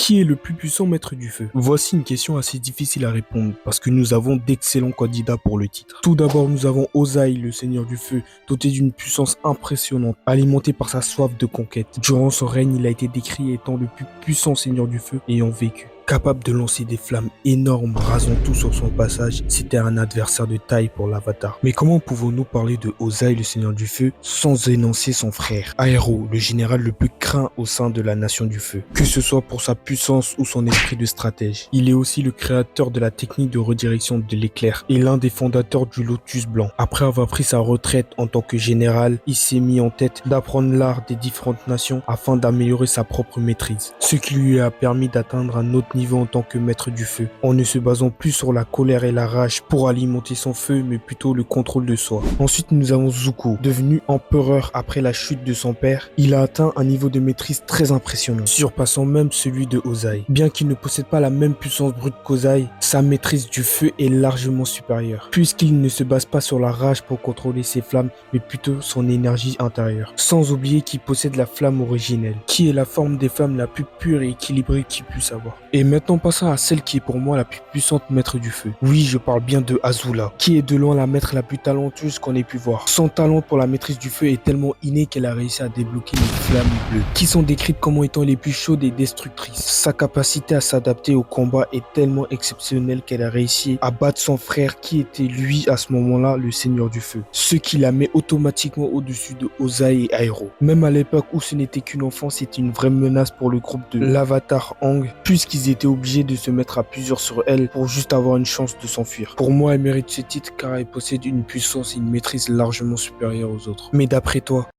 Qui est le plus puissant maître du feu? Voici une question assez difficile à répondre parce que nous avons d'excellents candidats pour le titre. Tout d'abord, nous avons Ozai, le seigneur du feu, doté d'une puissance impressionnante, alimenté par sa soif de conquête. Durant son règne, il a été décrit étant le plus puissant seigneur du feu ayant vécu. Capable de lancer des flammes énormes, rasant tout sur son passage, c'était un adversaire de taille pour l'Avatar. Mais comment pouvons-nous parler de Ozai, le seigneur du feu, sans énoncer son frère, Aero, le général le plus craint au sein de la nation du feu, que ce soit pour sa puissance ou son esprit de stratège. Il est aussi le créateur de la technique de redirection de l'éclair et l'un des fondateurs du Lotus Blanc. Après avoir pris sa retraite en tant que général, il s'est mis en tête d'apprendre l'art des différentes nations afin d'améliorer sa propre maîtrise, ce qui lui a permis d'atteindre un autre niveau en tant que maître du feu, en ne se basant plus sur la colère et la rage pour alimenter son feu, mais plutôt le contrôle de soi. Ensuite, nous avons Zuko, devenu empereur après la chute de son père. Il a atteint un niveau de maîtrise très impressionnant, surpassant même celui de Ozai. Bien qu'il ne possède pas la même puissance brute qu'Ozai, sa maîtrise du feu est largement supérieure, puisqu'il ne se base pas sur la rage pour contrôler ses flammes, mais plutôt son énergie intérieure. Sans oublier qu'il possède la flamme originelle, qui est la forme des flammes la plus pure et équilibrée qu'il puisse avoir. Et maintenant, passons à celle qui est pour moi la plus puissante maître du feu. Oui, je parle bien de Azula, qui est de loin la maître la plus talentueuse qu'on ait pu voir. Son talent pour la maîtrise du feu est tellement inné qu'elle a réussi à débloquer les flammes bleues, qui sont décrites comme étant les plus chaudes et destructrices. Sa capacité à s'adapter au combat est tellement exceptionnelle qu'elle a réussi à battre son frère, qui était lui à ce moment-là le seigneur du feu, ce qui la met automatiquement au-dessus de Ozai et Aero. Même à l'époque où ce n'était qu'une enfant, c'était une vraie menace pour le groupe de l'Avatar Aang, puisqu'ils étaient obligés de se mettre à plusieurs sur elle pour juste avoir une chance de s'enfuir. Pour moi, elle mérite ce titre car elle possède une puissance et une maîtrise largement supérieures aux autres. Mais d'après toi,